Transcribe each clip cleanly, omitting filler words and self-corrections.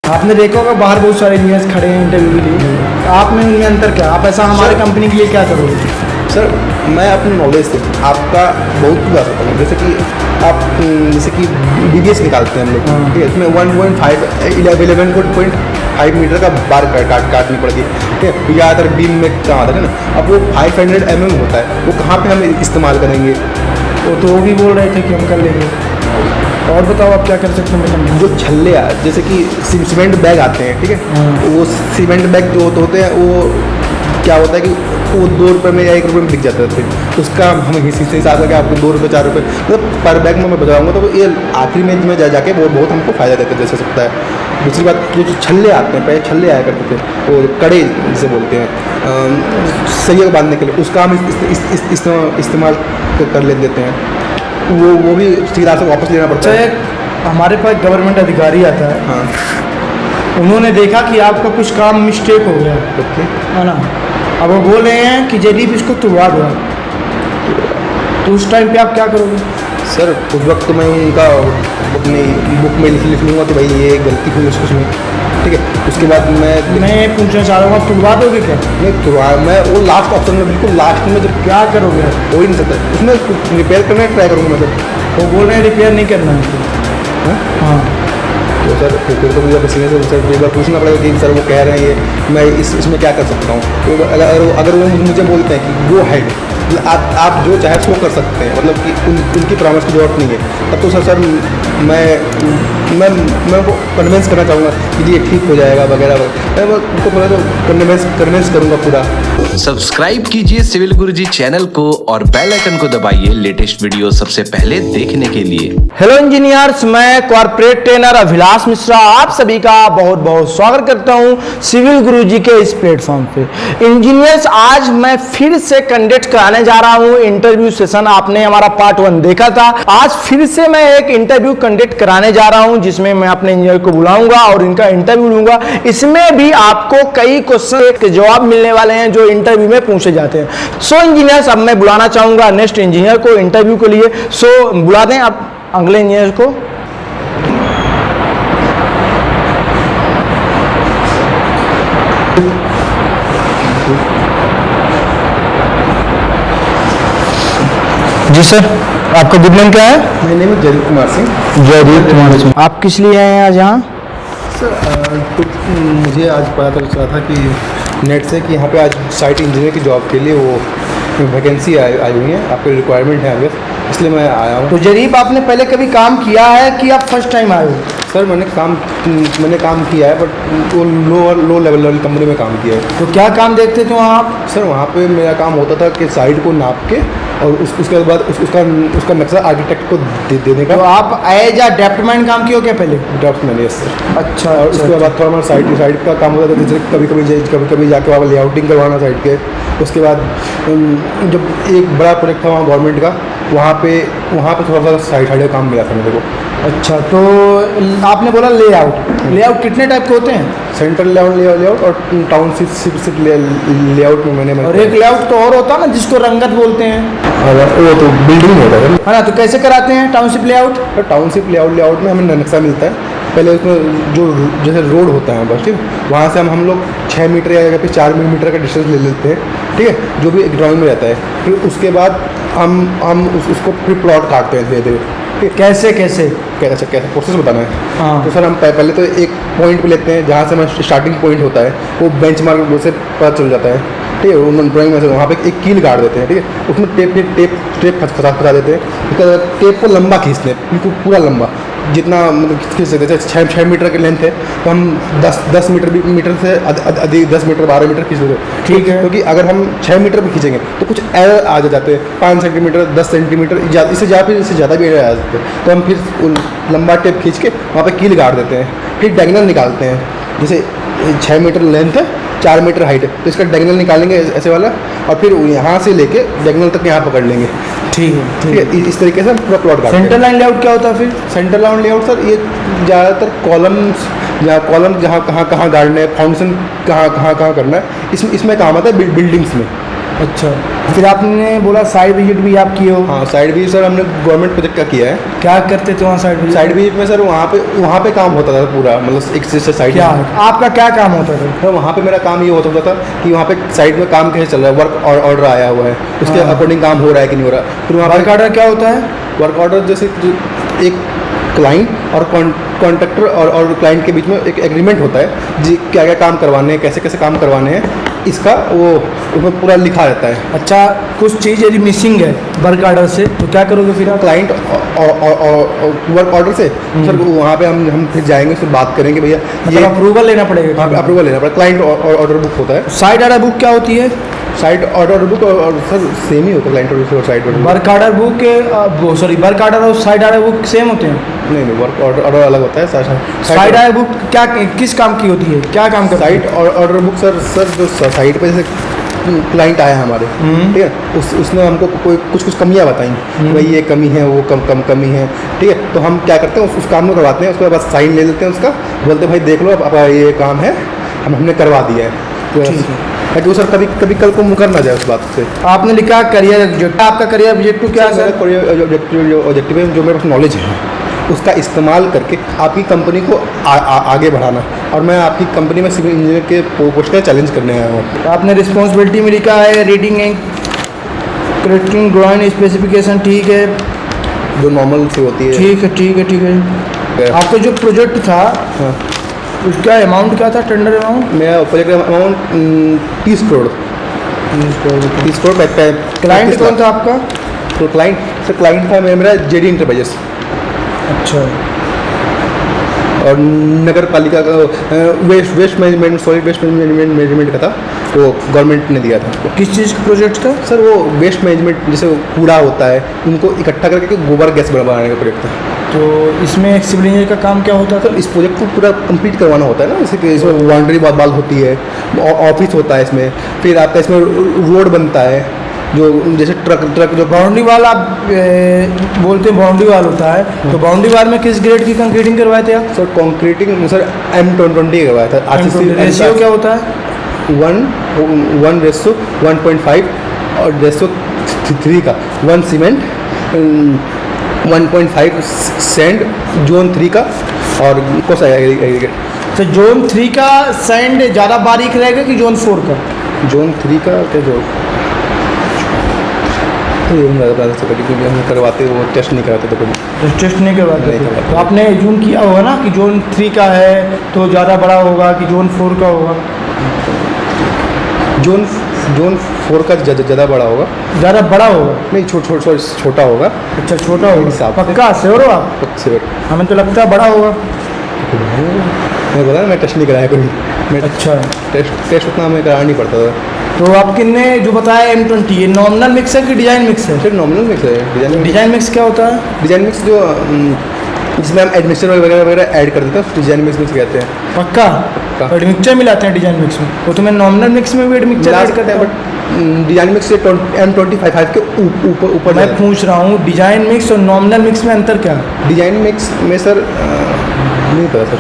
आपने देखा होगा बाहर बहुत सारे इंजीनियर्स खड़े हैं इंटरव्यू के लिए, आप में उनमें अंतर क्या? आप ऐसा हमारे कंपनी के लिए क्या करोगे? सर मैं अपनी नॉलेज से आपका बहुत बता सकता हूँ। जैसे कि BBS निकालते हैं हम लोग, ठीक है, इसमें 11.5 मीटर का बार काटनी पड़ती है, ठीक है। ज़्यादातर बीम में कहाँ आता है ना, अब वो 500 mm होता है, वो कहाँ पे हम इस्तेमाल करेंगे? वो भी बोल रहे थे कि हम कर लेंगे। और बताओ आप क्या कर सकते हैं? जो छल्ले जैसे कि सीमेंट बैग आते हैं, ठीक है, वो सीमेंट बैग जो होते हैं वो क्या होता है कि वो 2 रुपये में या 1 रुपये में बिक जाते थे। उसका हम हिसाब करके आपको 2 रुपये 4 रुपये मतलब पर बैग में मैं बताऊँगा, तो ये आखिरी में जाके वो बहुत हमको फ़ायदा देते जैसे सकता है। दूसरी बात, जो छल्ले आते हैं, पहले छल्ले आया करते थे, वो कड़े जिसे बोलते हैं सरिया को बांधने के लिए, उसका हम इस्तेमाल कर लेते हैं। वो भी सीधा से वापस लेना पड़ता है। हमारे पास गवर्नमेंट अधिकारी आता है, हाँ, उन्होंने देखा कि आपका कुछ काम मिस्टेक हो गया, ओके, है ना। अब वो बोल रहे हैं कि जदीप इसको तुड़वा दो, तो उस टाइम पे आप क्या करोगे? सर उस वक्त मैं उनका अपनी बुक में लिख लूँगा कि भाई ये गलती हुई उसमें, ठीक है। उसके बाद मैं पूछना चाह रहा हूँ, आप तुड़वा दोगे क्या? नहीं, मैं वो लास्ट ऑप्शन में, बिल्कुल लास्ट में जब क्या करोगे? हो ही नहीं सकता, उसमें रिपेयर करने का ट्राई करूँगा मैं सर। वो बोल रहे हैं रिपेयर नहीं करना है। हाँ, तो सर फिर तो मुझे पसीने से सर एक बार पूछना पड़ेगा कि सर वो कह रहे हैं ये मैं इसमें क्या कर सकता हूँ। तो अगर वो मुझे बोलते हैं कि वो है आप जो चाहे सो कर सकते हैं, मतलब कि उनकी परामर्श की जरूरत नहीं है, तब तो सर मैं उनको कन्विंस करना चाहूँगा कि ये ठीक हो जाएगा वगैरह वगैरह। मैं उनको पूरा तो कन्विंस करूँगा पूरा। सब्सक्राइब कीजिए सिविल गुरुजी चैनल को और बेल आइकन को दबाइए लेटेस्ट वीडियो सबसे पहले देखने के लिए। हेलो इंजीनियर्स, मैं कॉर्पोरेट ट्रेनर अभिलाष मिश्रा आप सभी का बहुत बहुत स्वागत करता हूं सिविल गुरुजी के इस प्लेटफॉर्म पे। इंजीनियर्स, आज मैं फिर से कंडक्ट कराने जा रहा हूं इंटरव्यू सेशन। आपने हमारा पार्ट 1 देखा था, आज फिर से मैं एक इंटरव्यू कंडक्ट कराने जा रहा हूं जिसमें मैं अपने इंजीनियर को बुलाऊंगा और इनका इंटरव्यू लूंगा। इसमें भी आपको कई क्वेश्चन के जवाब मिलने वाले हैं जो इंटरव्यू में पूछे जाते हैं। सो इंजीनियर्स, अब मैं बुलाना चाहूंगा नेक्स्ट इंजीनियर को इंटरव्यू के लिए। सो बुला दें आप अगले इंजीनियर को। जी सर, आपका गुड नेम क्या है? मेरा नेम है जयदीप कुमार सिंह। जयदीप कुमार सिंह। आप किस लिए आए हैं आज यहाँ? सर कुछ मुझे आज पता चला था कि नेट से कि यहाँ पे आज साइट इंजीनियर की जॉब के लिए वो वैकेंसी आई हुई है, आपकी रिक्वायरमेंट है आगे, इसलिए मैं आया हूँ। तो जरीब, आपने पहले कभी काम किया है कि आप फर्स्ट टाइम आए हो? सर मैंने काम किया है, बट वो लो लेवल वाली कंपनी में काम किया है। तो क्या काम देखते थे वहाँ आप? सर वहाँ पे मेरा काम होता था कि साइट को नाप के और उसके बाद उसका नक्शा आर्किटेक्ट को देने का। तो आप एज अ ड्राफ्टमैन काम किया हो क्या पहले? Draftsman, yes sir. अच्छा। और उसके बाद थोड़ा हमारा साइट का काम होता था, जैसे कभी जाके वहाँ लेआउटिंग करवाना साइट के। उसके बाद जब एक बड़ा प्रोजेक्ट था वहाँ गवर्नमेंट का, वहाँ पे थोड़ा सा साइट का काम मिला था मेरे को। अच्छा, तो आपने बोला लेआउट कितने टाइप के होते हैं? सेंट्रल लेआउट और टाउनशिप लेआउट में मैंने और एक लेआउट तो और होता है ना जिसको रंगत बोलते हैं, वो तो बिल्डिंग होता है ना। तो कैसे कराते हैं टाउनशिप लेआउट? तो टाउनशिप लेआउट में हमें नक्शा मिलता है। पहले उसमें जो जैसे रोड होता है बस, ठीक है, वहाँ से हम लोग 6 मीटर या फिर 4 मीटर का डिस्टेंस ले लेते हैं, ठीक है, जो भी ड्राइंग में रहता है। फिर उसके बाद हम उसको फिर प्लॉट काटते हैं धीरे धीरे। कैसे प्रोसेस बताना है। हाँ। तो सर हम पहले तो एक पॉइंट पे लेते हैं जहाँ से हमारा स्टार्टिंग पॉइंट होता है, वो बेंचमार्क से पता चल जाता है, ठीक है। उन्होंने ड्राइंग में से वहाँ पे एक कील गाड़ देते हैं, ठीक है, उसमें टेप फंसा देते हैं। उसके बाद टेप को लंबा खींचते हैं, बिल्कुल पूरा लंबा, जितना मतलब खींच सकते हैं। 6 मीटर की लेंथ है तो हम 10 मीटर से अधिक 10 मीटर 12 मीटर खींच सकते, ठीक है। क्योंकि अगर हम 6 मीटर पर खींचेंगे तो कुछ एरर आ जाते हैं, 5 सेंटीमीटर 10 सेंटीमीटर इससे ज़्यादा भी एरर आ सकते हैं। तो हम फिर लंबा टेप खींच के वहाँ पे कील गाड़ देते हैं। फिर डायगोनल निकालते हैं, जैसे 6 मीटर लेंथ है, 4 मीटर हाइट है, तो इसका डायगोनल निकालेंगे ऐसे वाला, और फिर यहाँ से लेके डायगोनल तक यहाँ पकड़ लेंगे। ठीक है। इस तरीके से हम पूरा प्लॉट काटते हैं। सेंटर लाइन लेआउट क्या होता है फिर? सेंटर लाइन लेआउट सर, ये ज़्यादातर कॉलम जहाँ कहाँ गाड़ना है, फाउंडेशन कहाँ करना है, इसमें काम आता है बिल्डिंग्स में। अच्छा, फिर आपने बोला साइड विजिट भी आप किए हो। हाँ, साइड विजिट सर हमने गवर्नमेंट प्रोजेक्ट का किया है। क्या करते थे वहाँ साइड विजिट? साइड विजिट में सर वहाँ पे काम होता था पूरा, मतलब एक से साइड। क्या आपका क्या काम होता था? तो वहाँ पे मेरा काम ये होता था कि वहाँ पे साइड में काम कैसे चल रहा है, वर्क ऑर्डर आया हुआ है, उसके हाँ। अकॉर्डिंग काम हो रहा है कि नहीं हो रहा। फिर वहाँ वर्क ऑर्डर क्या होता है? वर्क ऑर्डर जैसे एक क्लाइंट और कॉन्ट्रैक्टर और क्लाइंट के बीच में एक एग्रीमेंट होता है जी, क्या क्या काम करवाने हैं, कैसे कैसे काम करवाने हैं, इसका वो उसमें पूरा लिखा रहता है। अच्छा, कुछ चीज़ यदि मिसिंग है वर्क ऑर्डर से तो क्या करोगे फिर आप? क्लाइंट वर्क ऑर्डर से सर वहाँ पे हम फिर जाएंगे, फिर बात करेंगे भैया मतलब अप्रूवल लेना पड़ेगा। हाँ, अप्रूवल लेना पड़ेगा। क्लाइंट ऑर्डर बुक होता है। साइड ऑर्डर बुक क्या होती है? साइड ऑर्डर बुक और सर सेम ही होता है, क्लाइंट ऑर्डर और side order. Work order book sorry work order और साइड ऑर्डर बुक सेम होते हैं? नहीं, वर्क ऑर्डर अलग होता है। साइड ऑर्डर बुक क्या किस काम की होती है, क्या काम करती है? साइड ऑर्डर बुक सर जो साइड पे जैसे क्लाइंट आया हमारे, ठीक है, उसने हमको कोई कुछ कमियां बताई, भाई ये कमी है, वो कम कमी है, ठीक है, तो हम क्या करते हैं उस काम को करवाते हैं, उसके बाद साइन ले लेते हैं उसका, बोलते हैं भाई देख लो अब ये काम है, हमने करवा दिया है, ताकि वो सर कभी कल को मुकर ना जाए उस बात से। आपने लिखा करियर ऑब्जेक्टिव, आपका करियर ऑब्जेक्टिव क्या है? ऑब्जेक्टिव है जो मेरे पास नॉलेज है उसका इस्तेमाल करके आपकी कंपनी को आगे बढ़ाना, और मैं आपकी कंपनी में सिविल इंजीनियर के पोस्ट का चैलेंज करने आया हूँ। आपने रिस्पॉन्सिबिलिटी में लिखा है reading and correcting drawing specification, ठीक है, जो नॉर्मल सी होती है। ठीक है। आपका जो प्रोजेक्ट था हाँ, उसका अमाउंट क्या था, टेंडर अमाउंट? मेरा project amount 30 crore. 30 crore. Client कौन था आपका? तो क्लाइंट था मेरा जेडी इंटरप्राइजेस अच्छा, और नगर पालिका का waste management, solid waste management का था, वो गवर्नमेंट ने दिया था। किस चीज़ का प्रोजेक्ट था? सर वो वेस्ट मैनेजमेंट, जैसे कूड़ा होता है उनको इकट्ठा करके गोबर गैस बनाने का प्रोजेक्ट था। तो इसमें एक सिविल इंजीनियर का काम क्या होता था? इस प्रोजेक्ट को पूरा कंप्लीट करवाना होता है ना, जैसे कि इसमें बाउंड्री वाल होती है, ऑफिस होता है इसमें, फिर आपका इसमें रोड बनता है, जो जैसे ट्रक जो बाउंड्री वाल आप बोलते हैं बाउंड्री वाल होता है, तो बाउंड्री वाल में किस ग्रेड की कंक्रीटिंग करवाए थे आप? सर कंक्रीटिंग सर M20 करवाया था। रेशियो क्या होता है? 1:1.5 और रेशियो 3 का 1 सीमेंट, 1.5 सैंड, जोन 3 का, और कौन सा एग्रीगेट। तो जोन 3 का सैंड ज़्यादा बारीक रहेगा कि जोन 4 का? जोन 3 का क्या जो क्योंकि हम करवाते वो टेस्ट नहीं कराते, तो कभी टेस्ट नहीं करवाते नहीं थे। करवाते। तो आपने जूम किया होगा ना कि जोन 3 का है तो ज़्यादा बड़ा होगा कि जोन 4 का होगा? जोन 4 का ज़्यादा बड़ा होगा। ज़्यादा बड़ा होगा? नहीं, छोटा होगा। अच्छा, छोटा होगा। हिसाब से। पक्का श्योर हो आप? से हमें तो लगता है बड़ा होगा। मैं बोला ना, मैं टेस्ट नहीं कराया कभी। मैं अच्छा, टेस्ट उतना हमें कराना नहीं पड़ता था। तो आप किन्ने जो बताया M20, ये नॉमिनल मिक्स है कि डिजाइन मिक्स है? फिर नॉमिनल मिक्स है। डिजाइन मिक्स क्या होता है? डिजाइन मिक्स जो जिसमें हम एडमिक्सचर वगैरह ऐड कर देते हैं, डिजाइन मिक्स कहते हैं। पक्का? एडमिक्सचर मिलाते हैं डिजाइन मिक्स में? वो तो मैं नॉमिनल मिक्स में भी एडमिक्सचर मिला ऐड सकते करता हैं, हूँ। बट डिजाइन मिक्स से M25 के ऊपर मैं पूछ रहा हूँ डिजाइन मिक्स और नॉमिनल मिक्स में अंतर क्या है? डिजाइन मिक्स में सर नहीं पता सर।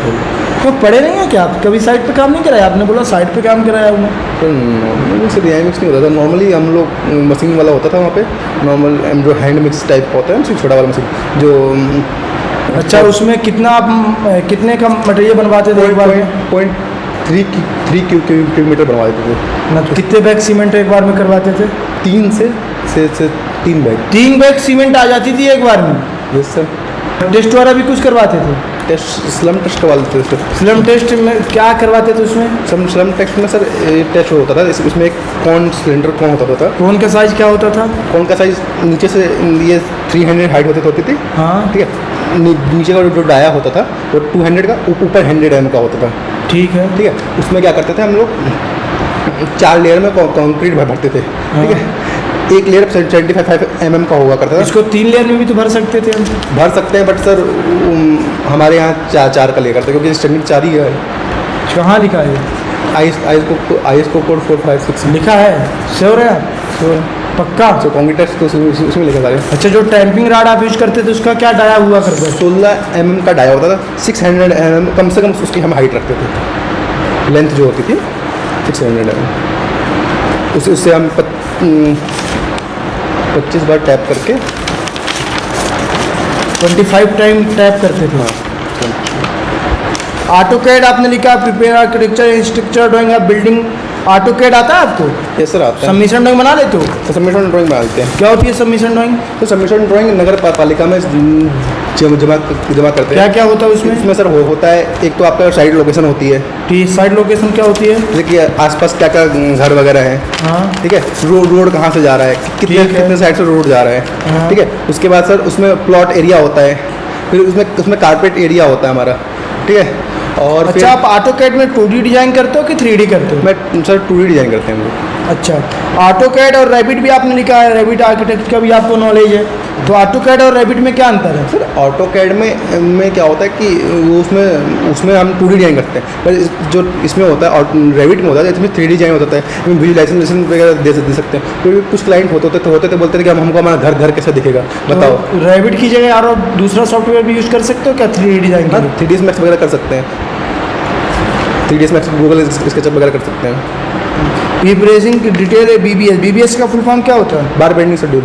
तो पढ़े नहीं है क्या आप? कभी साइट पे काम नहीं कराया? आपने बोला साइट पे काम कराया हूँ। तो नॉर्मल से डिजाइन मिक्स नहीं होता था। नॉर्मली हम लोग मशीन वाला होता था वहाँ पे, नॉर्मल जो हैंड मिक्स टाइप होता है ना, छोटा वाला मशीन जो। अच्छा, उसमें कितने का मटेरियल बनवाते थे एक बार में? 0.3 क्यूबिक मीटर बनवा देते थे। ना, तो कितने बैग सीमेंट एक बार में करवाते थे? 3 से 3 बैग। 3 बैग सीमेंट आ जाती थी एक बार में? Yes sir. टेस्ट वाला भी कुछ करवाते थे? टेस्ट स्लम टेस्ट करवा देते थे सर। स्लम टेस्ट में क्या करवाते थे उसमें? स्लम टेस्ट में सर टेस्ट होता था, इसमें एक कौन सिलेंडर कौन होता था। कौन का साइज क्या होता था? कौन का साइज नीचे से ये 300 हाइट होती थी, हाँ, ठीक है। नीचे का जो डाया होता था वो 200 का, ऊपर 100 mm का होता था, ठीक है। ठीक है। उसमें क्या करते थे हम लोग, 4 लेयर में कंक्रीट भरते थे, ठीक है। एक लेयर 75 mm का हुआ करता था। इसको 3 लेयर में भी तो भर सकते थे हम। भर सकते हैं, बट सर हमारे यहाँ 4 का लेयर करते हैं, क्योंकि स्टैंडिंग 4 ही है। कहाँ लिखा है? IS को कोड 456 लिखा है? श्योर है आप? श्योर पक्का? तो कंक्रीट तो उसमें लिखा था। अच्छा, जो टैंपिंग राड आप यूज करते थे उसका क्या डाया हुआ करता है? 16 mm का डाया होता था। 600 mm कम से कम उसकी हम हाइट रखते थे, लेंथ जो होती थी 600 mm। उससे हम 25 बार टैप करके 25 टाइम टैप करते थे। ऑटोकैड आपने लिखा, prepare architecture, structure drying of building. AutoCAD आता है आपको? ये सर आता है। सबमिशन ड्राइंग बना लेते हो? तो सबमिशन ड्राइंग बनाते हैं। क्या होती है सबमिशन ड्राइंग? तो सबमिशन ड्राइंग नगर पालिका में जमा करते हैं। क्या क्या होता है उसमें? इसमें सर होता है, एक तो आपका साइट लोकेशन होती है, ठीक, साइड लोकेशन क्या होती है? जैसे कि आसपास क्या क्या घर वगैरह है, हाँ ठीक है। रोड कहाँ से जा रहा है, कितने साइड से रोड जा रहा है, हाँ। ठीक है। उसके बाद सर उसमें प्लॉट एरिया होता है, फिर उसमें कारपेट एरिया होता है हमारा, ठीक है। और फिर अच्छा, आप ऑटोकैड में 2D डिजाइन करते हो कि 3D करते हो? मैं सर 2D डिजाइन करते हैं हम लोग। अच्छा, ऑटोकैड और रैबिट भी आपने लिखा है, रैबिट आर्किटेक्ट का भी आपको नॉलेज है, तो ऑटोकैड और रैबिट में क्या अंतर है? सर ऑटोकैड में क्या होता है कि वो उसमें हम 2D डिजाइन करते हैं, पर जो इसमें होता है रेविट में होता है, इसमें 3D डिजाइन होता है, इसमें विजुअलाइजेशन वगैरह दे सकते हैं। फिर कुछ क्लाइंट होते थे बोलते थे कि हमको हमारा घर कैसे दिखेगा, बताओ। तो रैबिट की जगह और दूसरा सॉफ्टवेयर भी यूज़ कर सकते हो क्या 3D डिजाइन के लिए? 3ds मैक्स वगैरह कर सकते हैं, 3ds मैक्स गूगल स्केचअप वगैरह कर सकते हैं। प्रिपरेशन की डिटेल है BBS का फुल फॉर्म क्या होता है? बार बेंडिंग शेड्यूल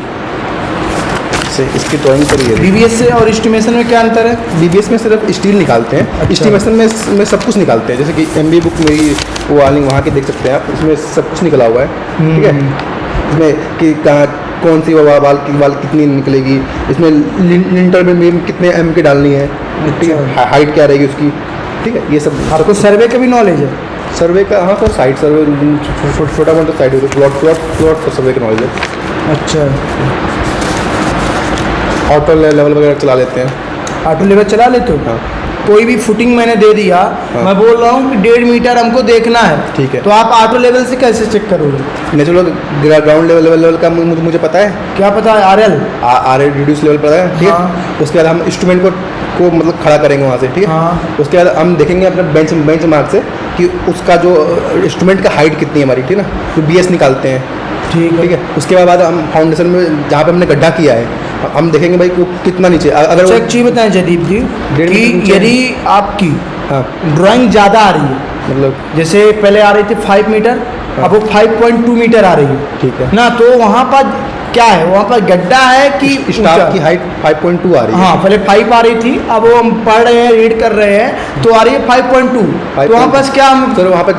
से इसकी ड्राइंग करिए। BBS से और एस्टिमेशन में क्या अंतर है? BBS में सिर्फ स्टील निकालते हैं, अच्छा। एस्टिमेशन में सब कुछ निकालते हैं, जैसे कि MB बुक मेरी वो वाली वहाँ की देख सकते हैं आप, इसमें सब कुछ निकला हुआ है, ठीक है। इसमें कि कहाँ कौन सी वाल कितनी निकलेगी, इसमें लिंटर में कितने M की डालनी है, ठीक है, हाइट क्या रहेगी उसकी, ठीक है। ये सब आपको सर्वे का भी नॉलेज है? सर्वे का, हाँ सर, साइट सर्वे छोटा मोटा साइट होता है, प्लॉट सर्वे का नॉलेज है। अच्छा, ऑटो लेवल वगैरह चला लेते हैं। ऑटो लेवल चला लेते हो? हाँ। कोई भी फुटिंग मैंने दे दिया, हाँ। मैं बोल रहा हूँ कि 1.5 मीटर हमको देखना है, ठीक है। तो आप ऑटो लेवल से कैसे चेक करोगे? नेचुरल ग्राउंड लेवल का मुझे पता है, क्या पता है? RL रिड्यूस लेवल पता है, ठीक है। हाँ। उसके बाद हम इंस्ट्रूमेंट को मतलब खड़ा करेंगे वहाँ से, ठीक है। हाँ। उसके बाद हम देखेंगे अपने बेंच मार्क से कि उसका जो इंस्ट्रूमेंट का हाइट कितनी है हमारी, ठीक है ना, तो BS निकालते हैं, ठीक है। उसके बाद हम फाउंडेशन में जहाँ पे हमने गड्ढा किया है, हम देखेंगे भाई को कितना नीचे, अगर अच्छा, एक चीज़ बताएं जदीप जी, 1.5 मीटर कि नीचे यदि आपकी हाँ ड्राइंग ज़्यादा आ रही है, मतलब जैसे पहले आ रही थी 5 मीटर, हाँ। अब वो 5.2 मीटर आ रही है, ठीक है ना, तो वहाँ पर क्या है? वहाँ पर गड्ढा है कि स्टाफ की हाइट 5.2 आ रही है। हाँ, पहले 5 आ रही थी, अब वो हम पढ़ रहे हैं, रीड कर रहे हैं, तो आ रही है 5.2। तो वहाँ पास क्या सर वहाँ पे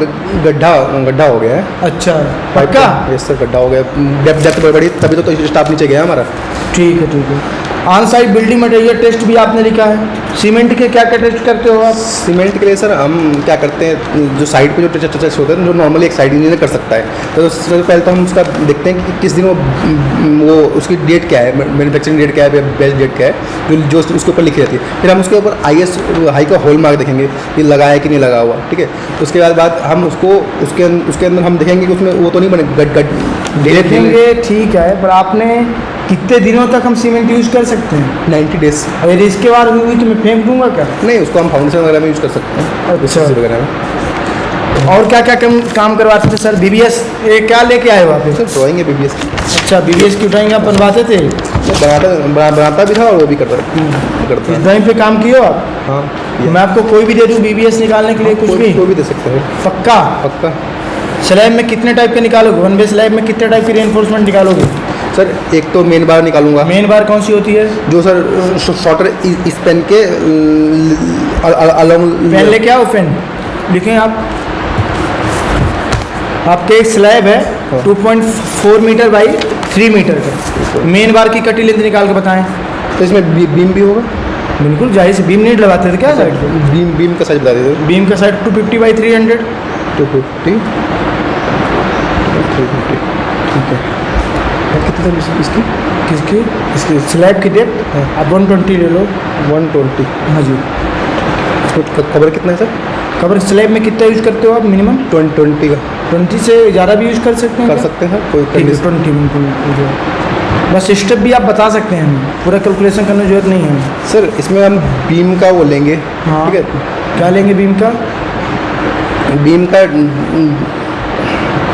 गड्ढा हो गया है। अच्छा, पक्का? यस सर, गड्ढा हो गया, डेप्थ बड़ी, तभी तो स्टाफ नीचे गया हमारा। ठीक है, ठीक है। On site building material test भी आपने लिखा है। सीमेंट के क्या क्या टेस्ट करते हो आप? सीमेंट के लिए सर हम क्या करते हैं, जो साइड पे जो टेस्ट होते हैं, जो नॉर्मली एक साइड इंजीनियर कर सकता है, तो सबसे पहले तो हम उसका देखते हैं कि किस दिन वो उसकी डेट क्या है, मैन्युफैक्चरिंग डेट क्या है, बेस्ट डेट क्या है, जो उसके ऊपर लिखी रहती है। फिर हम उसके ऊपर IS हाई का हॉल मार्क देखेंगे, ये लगा है कि नहीं लगा हुआ, ठीक है। उसके बाद हम उसके अंदर हम देखेंगे कि उसमें वो तो नहीं बने देखेंगे, ठीक है, पर आपने कितने दिनों तक हम सीमेंट यूज़ कर सकते हैं? 90 डेज। अगर इसके बाद हुई तो मैं फेंक दूंगा क्या? नहीं, उसको हम फाउंडेशन वगैरह में यूज़ कर सकते हैं, अच्छा। वगैरह में। और क्या क्या काम करवाते थे सर? BBS ये क्या लेके आए हो आप? सर ड्राइंग है BBS की। अच्छा, BBS की ड्राइंग आप बनवाते थे? बनाता भी था और वो भी करता इस ड्राइंग पे काम किए हो आप? हाँ, मैं आपको कोई भी दे दूँ BBS निकालने के लिए, कुछ भी? कोई भी दे सकते हैं पक्का? पक्का। स्लैब में कितने टाइप के निकालोगे? 1 स्लैब में कितने टाइप की रेनफोर्समेंट निकालोगे? सर एक तो मेन बार निकालूंगा। मेन बार कौन सी होती है? जो सर शॉर्टर इस पेन के अलॉन्ग। पेन लेके आओ, पेन लिखें आप। आपके एक स्लैब है 2.4 मीटर बाई 3 मीटर का, मेन बार की कटी लेंथ निकाल के बताएं। तो इसमें बीम भी होगा? बिल्कुल, जाहिर से बीम नहीं लगाते थे क्या साइड पे? बीम का साइज बता दीजिए। बीम का साइड 250 बाई 300। 250 350, ठीक है। कितनी था इसकी? किसकी? इसकी स्लैब की डेप्थ आप 120 ले लो। 120। हाँ जी। इसमें कवर कितना है सर? कवर स्लैब में कितना यूज़ करते हो आप मिनिमम? 20 का। 20 से ज़्यादा भी यूज़ कर सकते हैं? कर सकते हैं सर, कोई ठीक है, कंडीशन। 20 बिल्कुल। बस स्टेप भी आप बता सकते हैं, हमें पूरा कैलकुलेशन करने की जरूरत नहीं है। सर इसमें हम बीम का वो लेंगे, हाँ, ठीक है। क्या लेंगे बीम का? बीम का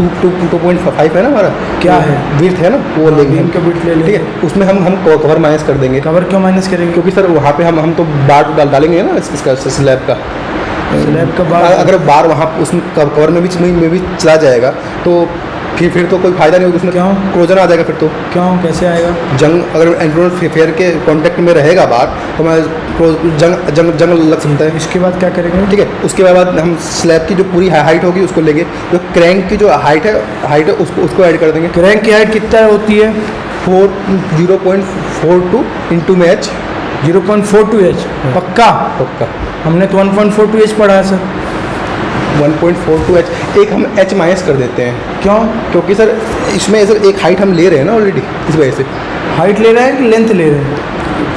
2.5 है ना हमारा, क्या है? विड्थ है ना, वो लेंगे बीम का width ले लेंगे। ठीक है। उसमें हम कवर माइनस कर देंगे। कवर क्यों माइनस करेंगे? क्योंकि सर वहाँ पे हम तो बार डालेंगे ना इसका स्लैब का। स्लैब का बार अगर बार वहाँ उसमें कवर में भी चला जाएगा तो फिर तो कोई फायदा नहीं होगा उसमें, क्यों? क्रोजन आ जाएगा फिर तो। क्यों, कैसे आएगा? जंग अगर एंड्रोन फेयर के कांटेक्ट में रहेगा बार तो हमारा जंग लग सकता है। इसके बाद क्या करेंगे? ठीक है, उसके बाद हम स्लैब की जो पूरी हाइट होगी उसको लेंगे, जो क्रैंक की जो हाइट है उसको ऐड कर देंगे। क्रैंक की हाइट कितना होती है? 0.42 इंटू में एच। 0.42 एच पक्का? पक्का। हमने तो 1.42 एच पढ़ा है सर। 1.42 एच, एक हम एच माइनस कर देते हैं। क्यों? क्योंकि सर इसमें सर एक हाइट हम ले रहे हैं ना ऑलरेडी, इस वजह से। हाइट ले रहे हैं कि लेंथ ले रहे हैं?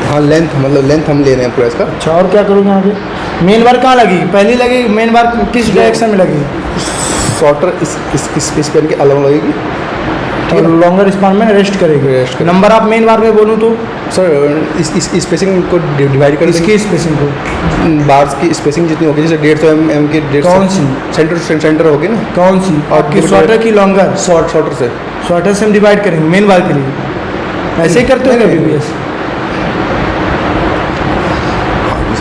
हाँ लेंथ, मतलब लेंथ हम ले रहे हैं पूरा इसका। अच्छा, और क्या करोगे आगे? मेन बार कहाँ लगेगी? पहली लगेगी मेन बार किस डायरेक्शन में लगेगी? शॉर्टर इस पेन के अलग लगेगी, और लॉन्गर स्पान में रेस्ट करेगी। रेस्ट करेगी। नंबर आप मेन बार में बोलूँ तो सर इस स्पेसिंग को डिवाइड कर इसकी स्पेसिंग को, बार्स की स्पेसिंग जितनी होगी, जैसे 150 mm की 150 कौन सी? सेंटर होगी ना, कौन सी? आपकी शॉर्टर की लॉन्गर? शॉर्टर से शॉर्टर से हम डिवाइड करेंगे मेन बार के लिए। ऐसे ही करते हो नहीं, कभी नहीं। भी ऐसे?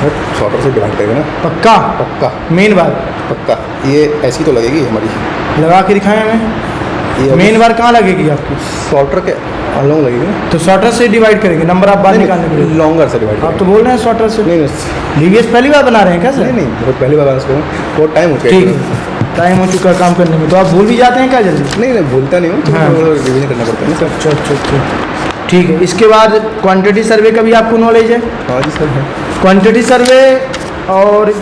सर शॉर्टर से डिवाइड करेंगे ना। पक्का? पक्का मेन बार पक्का, ये ऐसी तो लगेगी हमारी। लगा के दिखाएं हमें। ये मेन बार कहाँ लगेगी आपकी? शॉर्टर के अलग लगेगी ना। तो शॉर्टर से डिवाइड करेंगे, नंबर आप बाहर निकालने के लिए। लॉन्गर से डिवाइड आप तो बोल रहे हैं शॉर्टर से। नहीं नहीं लीवियस पहली बार बना रहे हैं क्या सर? नहीं बहुत पहली बार इसको बहुत टाइम हो चुका ठीक है, टाइम हो चुका है काम करने में, तो आप भूल भी जाते हैं क्या जल्दी? नहीं नहीं भूलता नहीं हूँ, हाँ। रिविजन करना पड़ता है ना सर। अच्छा अच्छा अच्छा, ठीक है। इसके बाद क्वांटिटी सर्वे का भी आपको नॉलेज है? हाँ जी सर है। क्वांटिटी सर्वे और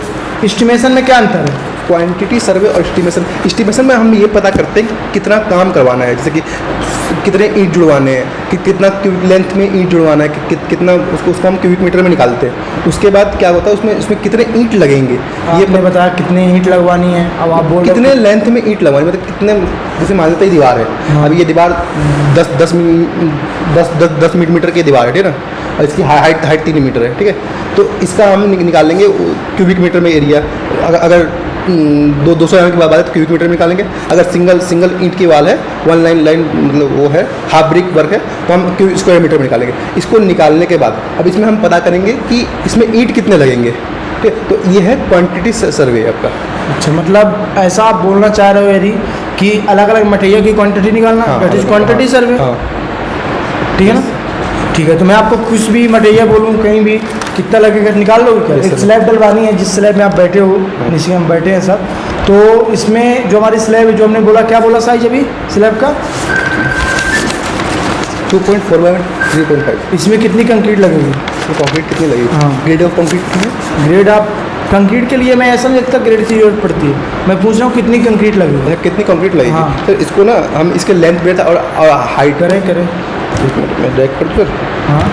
एस्टिमेशन में क्या अंतर है? क्वांटिटी सर्वे और एस्टिमेशन में हम ये पता करते हैं कि कितना काम करवाना है, जैसे कि कितने ईंट जुड़वाने हैं, कि कितना लेंथ में ईंट जुड़वाना है, कि कितना उसको हम क्यूबिक मीटर में निकालते हैं। उसके बाद क्या होता है उसमें कितने ईंट लगेंगे, ये आपने बताया कितने ईंट लगवानी है, अब आप बोल कितने लेंथ में ईंट लगवानी, मतलब कितने, जैसे मान लेते ही दीवार है। हाँ। अब ये दीवार 10 मीटर की दीवार है, ठीक है ना, और इसकी हाइट 3 मीटर है, ठीक है। तो इसका हम निकालेंगे क्यूबिक मीटर में एरिया। अगर 200 mm की बात है तो क्यूबिक मीटर में निकालेंगे। अगर सिंगल ईंट की वाल है, वन लाइन मतलब वो है, हाफ ब्रिक वर्क है, तो हम स्क्वायर मीटर में निकालेंगे। इसको निकालने के बाद अब इसमें हम पता करेंगे कि इसमें ईंट कितने लगेंगे, ठीक है। तो ये है क्वांटिटी सर्वे आपका। अच्छा, मतलब ऐसा आप बोलना चाह रहे हो यदि कि अलग अलग मटेरियल की क्वांटिटी निकालना, दैट इज क्वांटिटी सर्वे, हाँ ठीक है ना? ठीक है, तो मैं आपको कुछ भी मटेरियल बोलूँ कहीं भी कितना लगेगा निकाल लोगे क्या? Yes, एक sir. स्लैब डलवानी है, जिस स्लैब में आप बैठे हो, नीचे हम बैठे हैं सब, तो इसमें जो हमारी स्लैब है, जो हमने बोला, क्या बोला साइज अभी स्लैब का? 2.4 बाय 3.5। इसमें कितनी कंक्रीट लगेगी? तो कंक्रीट कितनी लगेगी? हाँ। ग्रेड ऑफ कंक्रीट कितनी है? ग्रेड आप कंक्रीट के लिए, मैं ऐसा नहीं लगता ग्रेड की जरूरत पड़ती है, मैं पूछ रहा हूँ कितनी कंक्रीट लगेगी? अच्छा, कितनी कंक्रीट लगेगी? हाँ। सर इसको ना हम इसके लेंथ ब्रेथ और हाइट करें करें मैं डायरेक्ट कर दूँ सर। हाँ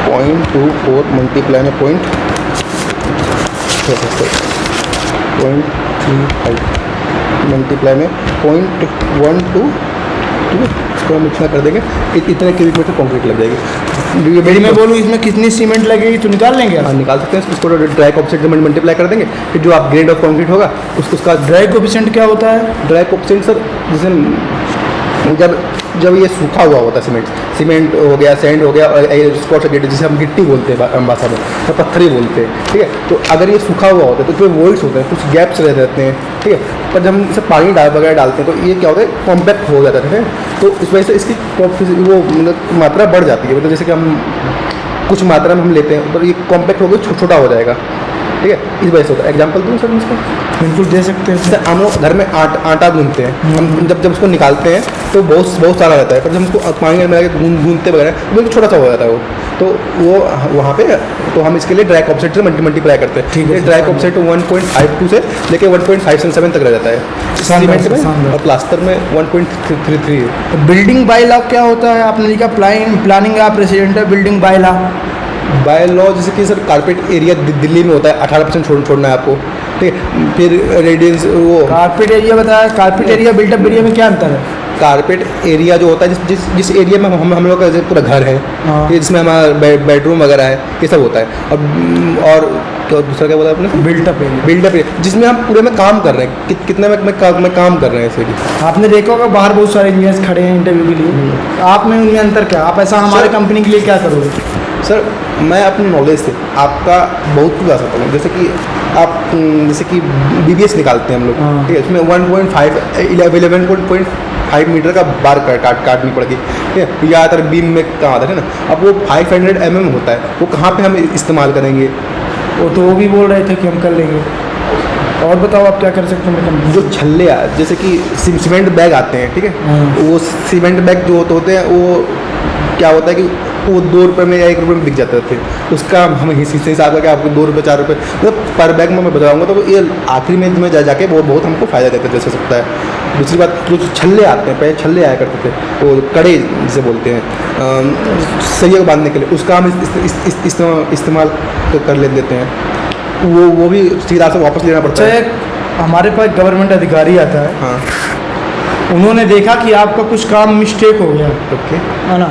0.24 मल्टीप्लाई में 0.35 मल्टीप्लाई में 0.12, ठीक है। इसको हम इतना कर देंगे, इतने क्यूबिक मीटर कंक्रीट लग जाएगी। यदि मैं बोलूँ इसमें कितनी सीमेंट लगेगी तो निकाल लेंगे आप? हाँ निकाल सकते हैं। इसको ड्राई कोएफिशिएंट से मल्टीप्लाई कर देंगे, फिर जो आप ग्रेड ऑफ कंक्रीट होगा उसका ड्राई कोएफिशिएंट क्या होता है? ड्राई कोएफिशिएंट सर, जैसे जब ये सूखा हुआ होता है, सीमेंट हो गया, सैंड हो गया, और स्कॉच गेट जिसे हम गिट्टी बोलते हैं हम भाषा में, तो पत्थरी बोलते हैं, ठीक है। तो अगर ये सूखा हुआ होता है तो इसमें वॉइड्स होते हैं, कुछ गैप्स रह जाते हैं, ठीक है। पर जब हम इसे पानी वगैरह डालते हैं तो ये क्या होता है, कॉम्पैक्ट हो जाता है, तो इस वजह से इसकी वो मतलब मात्रा बढ़ जाती है। मतलब जैसे कि हम कुछ मात्रा में हम लेते हैं तो ये कॉम्पैक्ट होकर छोटा हो जाएगा, ठीक है। इस वजह से होता है। एग्जाम्पल दूँ सर इसका? बिल्कुल दे सकते हैं। जैसे हम लोग घर में आटा गूंथते हैं, हम जब उसको निकालते हैं तो बहुत सारा रहता है, पर जब उसको पानी में मिला के गूंथते वगैरह तो बिल्कुल छोटा सा हो जाता है वो, तो वो वहाँ पे तो हम इसके लिए ड्राई कोएफिशिएंट से मल्टीप्लाई करते हैं, ठीक है। ड्राई कोएफिशिएंट 1.52 से लेके 1.577 तक रह जाता है सीमेंट में, और प्लास्टर में 1.33 है। बिल्डिंग बाय लॉ क्या होता है? आपने लिखा प्लानिंग आप residential building by law. By law जैसे कि सर कारपेट एरिया दिल्ली में होता है 18% छोड़ना है आपको, ठीक है। फिर रेडियंस वो कारपेट एरिया बताया, कारपेट एरिया बिल्टअप एरिया में क्या अंतर है? कारपेट एरिया जो होता है जिस एरिया में हम लोग का जैसे पूरा घर है, हाँ। ये जिसमें हमारा बेडरूम वगैरह है, ये सब होता है। और तो दूसरा क्या बोला आपने? Built up area. बिल्डअप एरिया जिसमें हम पूरे में काम कर रहे हैं, कितने में काम कर रहे हैं ऐसे कि आपने देखा होगा बाहर बहुत सारे इंजीनियर्स खड़े हैं इंटरव्यू के लिए, आप में उनमें अंतर क्या? आप ऐसा हमारे सर- कंपनी के लिए क्या करोगे? सर मैं अपनी नॉलेज से आपका बहुत कुछ ला सकता हूँ। जैसे कि आप जैसे कि BBS निकालते हैं हम लोग, हाँ। ठीक है, उसमें 11.5 मीटर का बार काटनी पड़ती है, ठीक है। तो ज़्यादातर बीम में कहाँ आता है ना, अब वो 500 mm होता है, वो कहाँ पे हम इस्तेमाल करेंगे? वो तो वो भी बोल रहे थे कि हम कर लेंगे। और बताओ आप क्या कर सकते हैं? जो छल्ले जैसे कि सीमेंट बैग आते हैं, ठीक है, हाँ। तो वो सीमेंट बैग जो होते हैं वो क्या होता है कि वो 2 रुपये में या 1 रुपये में बिक जाते थे। उसका हम हिसाब करके आपको 2 रुपये 4 रुपये मतलब पर बैग में मैं बताऊँगा, तो ये आखिरी में जाके वो बहुत हमको फ़ायदा देता है, जैसे सकता है। दूसरी बात, जो छल्ले आते हैं, पहले छल्ले आया करते थे, वो कड़े जिसे बोलते हैं, सरिया को बांधने के लिए, उसका हम इस्तेमाल कर लेते हैं। वो भी सीधा से वापस लेना पड़ता है। हमारे पास गवर्नमेंट अधिकारी आता है, हाँ, उन्होंने देखा कि आपका कुछ काम मिस्टेक हो गया, ओके। है ना।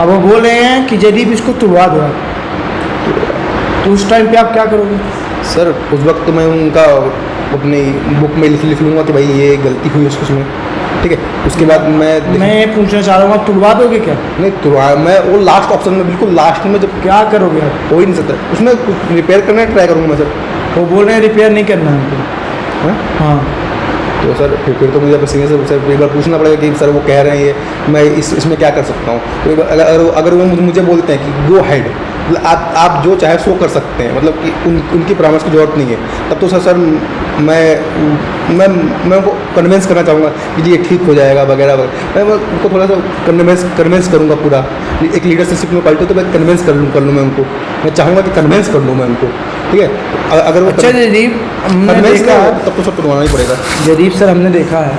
अब वो बोल रहे हैं कि जदीब इसको तुड़वा दो आप, तो उस टाइम पे आप क्या करोगे? सर उस वक्त मैं उनका अपनी बुक में लिख लूँगा कि भाई ये गलती हुई उसमें, ठीक है। उसके बाद मैं ये पूछना चाह रहा हूँ, आप तुड़वा दोगे क्या? नहीं तुरवा, मैं वो लास्ट ऑप्शन में, बिल्कुल लास्ट में, जब क्या करोगे आप? हो ही नहीं सकता उसमें, कुछ रिपेयर करने ट्राई करूँगा मैं सर। वो बोल रहे हैं रिपेयर नहीं करना है हमको। हाँ, हाँ, तो सर फिर तो मुझे अपने सीनियर से सर एक बार पूछना पड़ेगा कि सर वो कह रहे हैं ये, मैं इसमें क्या कर सकता हूँ। तो एक बार अगर वो मुझे बोलते हैं कि गो हेड, मतलब आप जो चाहे सो कर सकते हैं, मतलब कि उनकी परामर्श की ज़रूरत नहीं है, तब तो सर मैं उनको कन्विंस करना चाहूँगा कि जी ये ठीक हो जाएगा वगैरह वगैरह। मैं उनको थोड़ा सा कन्विंस करूँगा पूरा। एक लीडरशिप में क्वालिटी, तो मैं कन्विंस कर लूँ मैं उनको, मैं चाहूँगा कि कन्विंस कर लूँ मैं उनको, ठीक है। अगर वो अच्छा जदीब, हमने कन्विंस देखा है, तब तो सब करवाना ही पड़ेगा। जदीब सर हमने देखा है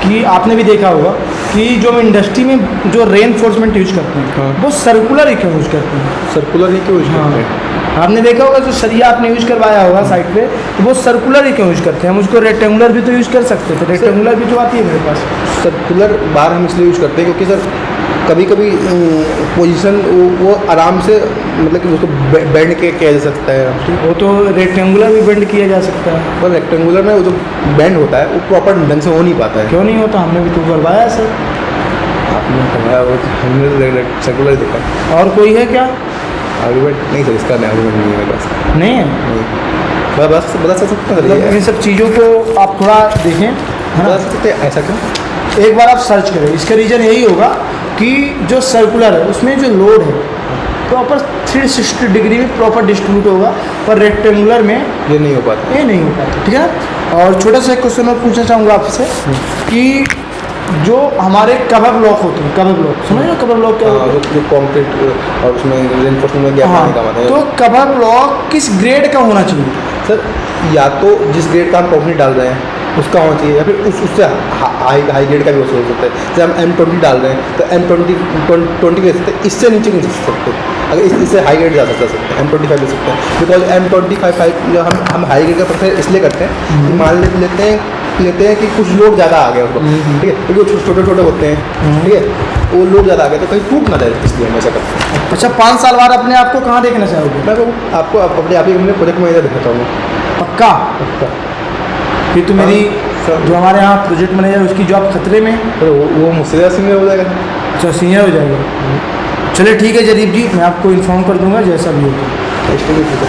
कि आपने भी देखा होगा कि जो इंडस्ट्री में जो रेनफोर्समेंट यूज करते हैं, हाँ। वो सर्कुलर ही क्यों यूज करते हैं? सर्कुलर ही क्यों यूज करते हैं? आपने देखा होगा जो सरिया आपने यूज करवाया होगा साइड पे, तो वो सर्कुलर ही क्यों यूज करते हैं? हम उसको रेक्टेंगुलर भी तो यूज कर सकते थे, रेक्टेंगुलर भी तो आती है मेरे पास। सर्कुलर बार हम इसलिए यूज करते हैं क्योंकि सर कभी कभी पोजीशन वो आराम से, मतलब कि उसको बेंड किया जा सकता है। वो तो रेक्टेंगुलर भी बेंड किया जा सकता है, पर रेक्टेंगुलर में वो जो बेंड होता है वो प्रॉपर ढंग से हो नहीं पाता है। क्यों नहीं होता? हमने भी तो करवाया सर। आपने करवाया वो, हमने सर्कुलर देखा। और कोई है क्या? आर्गूमेंट नहीं सर, इसका आर्गूमेंट नहीं है मेरे पास। नहीं है? नहीं, बस बता सकते हैं मतलब इन सब चीज़ों को आप थोड़ा देखें, है बता ना। सकते हैं ऐसा क्यों? एक बार आप सर्च करें, इसका रीज़न यही होगा कि जो सर्कुलर है उसमें जो लोड है प्रॉपर 360 डिग्री में प्रॉपर डिस्ट्रीब्यूट होगा, पर रेक्टेंगुलर में ये नहीं हो पाता। ये नहीं हो पाता, ठीक है ना। और छोटा सा एक क्वेश्चन मैं पूछना चाहूँगा आपसे कि जो हमारे कवर ब्लॉक होते हैं, कवर ब्लॉक समझ रहे हो? कवर ब्लॉक क्या होता है? जो कॉन्क्रीट और उसमें रेनफोर्समेंट में गैप आने का हाँ, मतलब तो कवर ब्लॉक किस ग्रेड का होना चाहिए? सर या तो जिस ग्रेड का हम कंपनी डाल रहे हैं उसका होना चाहिए, या फिर उससे हाई ग्रेड का भी हो सकता है। जैसे हम M20 डाल रहे हैं तो M20 ले सकते हैं, इससे नीचे नहीं जा सकते। अगर इससे हाई ग्रेड जा सकते हैं, M25 ले सकते हैं। बिकॉज M25 जो हम हाई ग्रेड का प्रेफर इसलिए करते हैं कि मान लेते हैं कि कुछ लोग ज़्यादा आ गए उसको, ठीक है, क्योंकि वो छोटे छोटे होते हैं, ठीक है, वो लोग ज़्यादा आ गए तो कहीं टूट ना जाए, इसलिए हम ऐसा करते हैं। अच्छा, 5 साल बाद अपने आप को कहाँ देखना चाहोगे? मैं आपको अपने आप ही अपने प्रोजेक्ट मैनेजर देखना चाहूँगा। पक्का? फिर तो मेरी सर। जो हमारे यहाँ प्रोजेक्ट मैनेजर उसकी जॉब खतरे में है। तो वो मुझसे ज़्यादा सीनियर हो जाएगा। अच्छा, सीनियर हो जाएगा। चलिए ठीक है जदीब जी, मैं आपको इन्फॉर्म कर दूंगा जैसा भी होगा। इसके लिए ठीक है।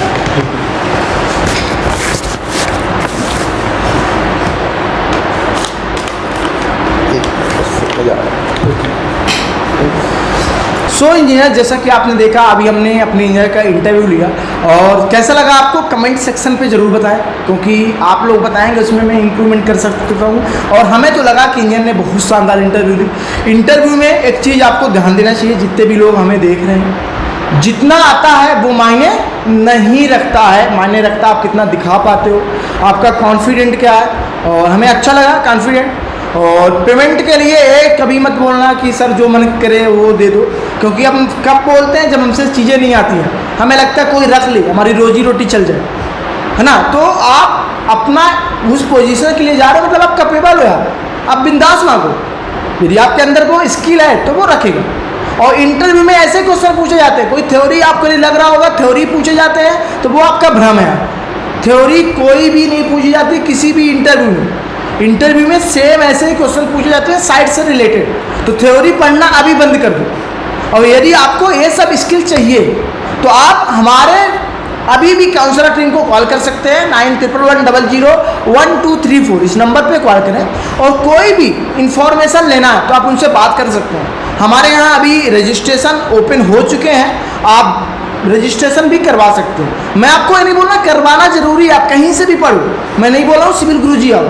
सो इंजीनियर, जैसा कि आपने देखा अभी हमने अपने इंजीनियर का इंटरव्यू लिया, और कैसा लगा आपको कमेंट सेक्शन पे ज़रूर बताएं, क्योंकि आप लोग बताएंगे उसमें मैं इंप्रूवमेंट कर सकता हूँ। और हमें तो लगा कि इंजीनियर ने बहुत शानदार इंटरव्यू दी। इंटरव्यू में एक चीज़ आपको ध्यान देना चाहिए, जितने भी लोग हमें देख रहे हैं, जितना आता है वो मायने नहीं रखता है, मायने रखता आप कितना दिखा पाते हो, आपका कॉन्फिडेंट क्या है। और हमें अच्छा लगा कॉन्फिडेंट। और पेमेंट के लिए कभी मत बोलना कि सर जो मन करे वो दे दो, क्योंकि हम कब बोलते हैं जब हमसे चीज़ें नहीं आती हैं, हमें लगता है कोई रख ले हमारी रोजी रोटी चल जाए, है ना। तो आप अपना उस पोजीशन के लिए जा रहे हो, मतलब आप कैपेबल हो यार, आप बिंदास मांगो। यदि आपके अंदर वो स्किल है तो वो रखेगा। और इंटरव्यू में ऐसे क्वेश्चन पूछे जाते हैं, कोई थ्योरी आपको नहीं लग रहा होगा, थ्योरी पूछे जाते हैं तो वो आपका भ्रम है। थ्योरी कोई भी नहीं पूछी जाती किसी भी इंटरव्यू में। इंटरव्यू में सेम ऐसे ही क्वेश्चन पूछे जाते हैं साइड से रिलेटेड, तो थ्योरी पढ़ना अभी बंद कर दो। और यदि आपको ये सब स्किल चाहिए तो आप हमारे अभी भी काउंसलर टीम को कॉल कर सकते हैं 9111001234 इस नंबर पे कॉल करें। और कोई भी इंफॉर्मेशन लेना है तो आप उनसे बात कर सकते हैं। हमारे यहाँ अभी रजिस्ट्रेशन ओपन हो चुके हैं, आप रजिस्ट्रेशन भी करवा सकते हो। मैं आपको ये नहीं बोल रहा करवाना जरूरी है, आप कहीं से भी पढ़ो, मैं नहीं बोल रहा हूँ सिविल गुरुजी आओ,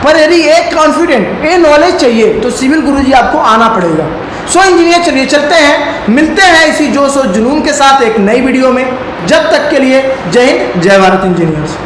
पर यदि एक कॉन्फिडेंट ये नॉलेज चाहिए तो सिविल गुरुजी आपको आना पड़ेगा। सो इंजीनियर चलिए चलते हैं, मिलते हैं इसी जोश और जुनून के साथ एक नई वीडियो में। जब तक के लिए जय हिंद, जय भारत इंजीनियर्स।